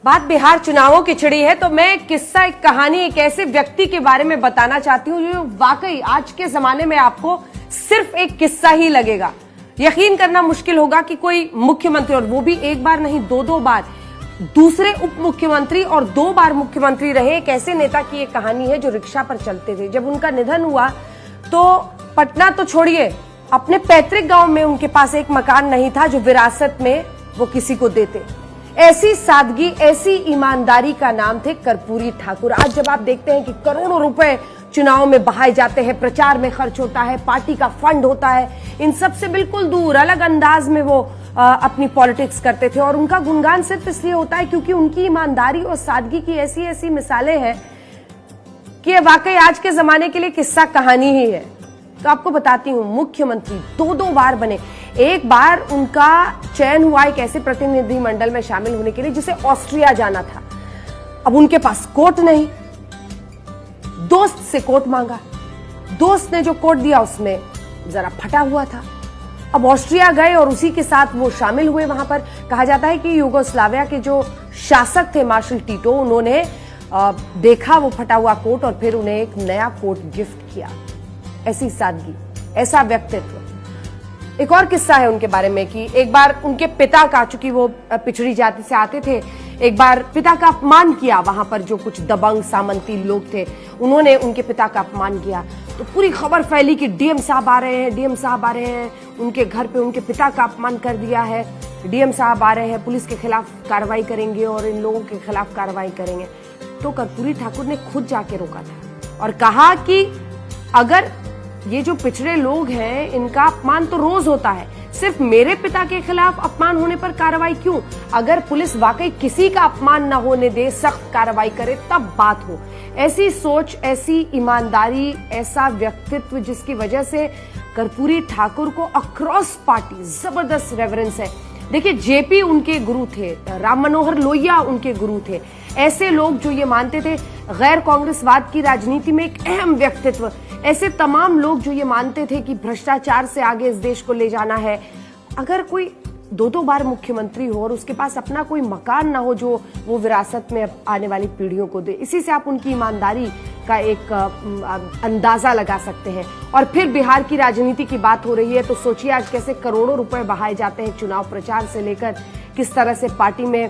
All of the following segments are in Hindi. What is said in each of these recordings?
बात बिहार चुनावों की छिड़ी है तो मैं किस्सा एक कहानी एक ऐसे व्यक्ति के बारे में बताना चाहती हूँ जो वाकई आज के जमाने में आपको सिर्फ एक किस्सा ही लगेगा। यकीन करना मुश्किल होगा कि कोई मुख्यमंत्री, और वो भी एक बार नहीं दो बार, दूसरे उप मुख्यमंत्री और 2 बार मुख्यमंत्री रहे एक ऐसे नेता की एक कहानी है जो रिक्शा पर चलते थे। जब उनका निधन हुआ तो पटना तो छोड़िए, अपने पैतृक गांव में उनके पास एक मकान नहीं था जो विरासत में वो किसी को देते। ऐसी सादगी, ऐसी ईमानदारी का नाम थे कर्पूरी ठाकुर। आज जब आप देखते हैं कि करोड़ों रुपए चुनाव में बहाए जाते हैं, प्रचार में खर्च होता है, पार्टी का फंड होता है, इन सब से बिल्कुल दूर अलग अंदाज में वो अपनी पॉलिटिक्स करते थे। और उनका गुणगान सिर्फ इसलिए होता है क्योंकि उनकी ईमानदारी और सादगी की ऐसी ऐसी मिसालें हैं कि वाकई आज के जमाने के लिए किस्सा कहानी ही है। तो आपको बताती हूं, मुख्यमंत्री 2 बार बने। एक बार उनका चयन हुआ एक ऐसे प्रतिनिधि मंडल में शामिल होने के लिए जिसे ऑस्ट्रिया जाना था। अब उनके पास कोट नहीं, दोस्त से कोट मांगा। दोस्त ने जो कोट दिया उसमें जरा फटा हुआ था। अब ऑस्ट्रिया गए और उसी के साथ वो शामिल हुए। वहां पर कहा जाता है कि यूगोस्लाविया के जो शासक थे मार्शल टीटो, उन्होंने देखा वो फटा हुआ कोट और फिर उन्हें एक नया कोट गिफ्ट किया। ऐसी सादगी, ऐसा व्यक्तित्व। एक और किस्सा है उनके बारे में कि एक बार उनके पिता का, चूंकि वो पिछड़ी जाति से आते थे, एक बार पिता का अपमान किया। वहां पर जो कुछ दबंग सामंती लोग थे उन्होंने उनके पिता का अपमान किया तो पूरी खबर फैली कि डीएम साहब आ रहे हैं, डीएम साहब आ रहे हैं, उनके घर पे उनके पिता का अपमान कर दिया है, डीएम साहब आ रहे हैं, पुलिस के खिलाफ कार्रवाई करेंगे और इन लोगों के खिलाफ कार्रवाई करेंगे। तो कर्पूरी ठाकुर ने खुद जाके रोका था और कहा कि अगर ये जो पिछड़े लोग हैं इनका अपमान तो रोज होता है, सिर्फ मेरे पिता के खिलाफ अपमान होने पर कार्रवाई क्यों? अगर पुलिस वाकई किसी का अपमान न होने दे, सख्त कार्रवाई करे तब बात हो। ऐसी सोच, ऐसी ईमानदारी, ऐसा व्यक्तित्व जिसकी वजह से कर्पूरी ठाकुर को अक्रॉस पार्टी जबरदस्त रेफरेंस है। देखिए, जेपी उनके गुरु थे, राम मनोहर लोहिया उनके गुरु थे। ऐसे लोग जो ये मानते थे गैर कांग्रेसवाद की राजनीति में एक अहम व्यक्तित्व, ऐसे तमाम लोग जो ये मानते थे कि भ्रष्टाचार से आगे इस देश को ले जाना है। अगर कोई 2 बार मुख्यमंत्री हो और उसके पास अपना कोई मकान ना हो जो वो विरासत में आने वाली पीढ़ियों को दे, इसी से आप उनकी ईमानदारी का एक अंदाजा लगा सकते हैं। और फिर बिहार की राजनीति की बात हो रही है तो सोचिए आज कैसे करोड़ों रुपए बहाए जाते हैं चुनाव प्रचार से लेकर, किस तरह से पार्टी में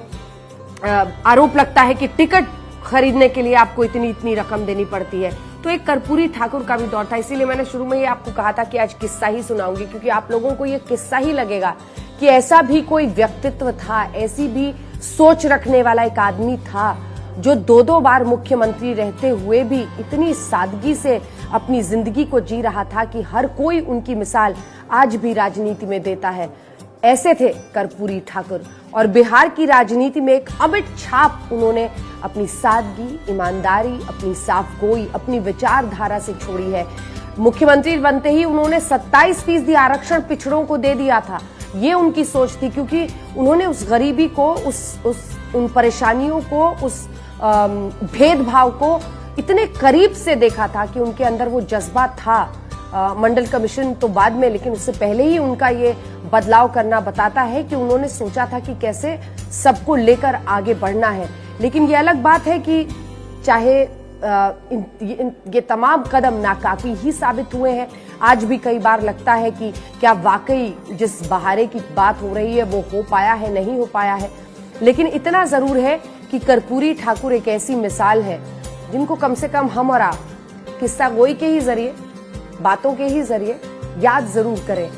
आरोप लगता है कि टिकट खरीदने के लिए आपको इतनी रकम देनी पड़ती है। तो एक कर्पूरी ठाकुर का भी दौर था। इसीलिए मैंने शुरू में ही आपको कहा था कि आज किस्सा ही सुनाऊंगी, क्योंकि आप लोगों को ये किस्सा ही लगेगा कि ऐसा भी कोई व्यक्तित्व था, ऐसी भी सोच रखने वाला एक आदमी था जो 2 बार मुख्यमंत्री रहते हुए भी इतनी सादगी से अपनी जिंदगी को जी रहा था कि हर कोई उनकी मिसाल आज भी राजनीति में देता है। ऐसे थे कर्पूरी ठाकुर और बिहार की राजनीति में एक अमिट छाप उन्होंने अपनी सादगी, ईमानदारी, अपनी साफगोई, अपनी विचारधारा से छोड़ी है। मुख्यमंत्री बनते ही उन्होंने 27% आरक्षण पिछड़ों को दे दिया था। ये उनकी सोच थी क्योंकि उन्होंने उस गरीबी को, उन परेशानियों को, उस भेदभाव को इतने करीब से देखा था कि उनके अंदर वो जज्बा था। मंडल कमीशन तो बाद में, लेकिन उससे पहले ही उनका ये बदलाव करना बताता है कि उन्होंने सोचा था कि कैसे सबको लेकर आगे बढ़ना है। लेकिन ये अलग बात है कि चाहे ये तमाम कदम नाकाफी ही साबित हुए हैं। आज भी कई बार लगता है कि क्या वाकई जिस बहारे की बात हो रही है वो हो पाया है, नहीं हो पाया है। लेकिन इतना जरूर है कि कर्पूरी ठाकुर एक ऐसी मिसाल है जिनको कम से कम हम और आप किस्सा गोई के ही जरिए, बातों के ही जरिए याद जरूर करें,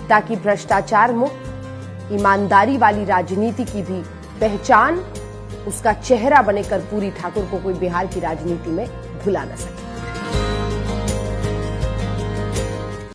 ताकि भ्रष्टाचार मुक्त, ईमानदारी वाली राजनीति की भी पहचान, उसका चेहरा बने कर्पूरी ठाकुर को कोई बिहार की राजनीति में भुला न सके।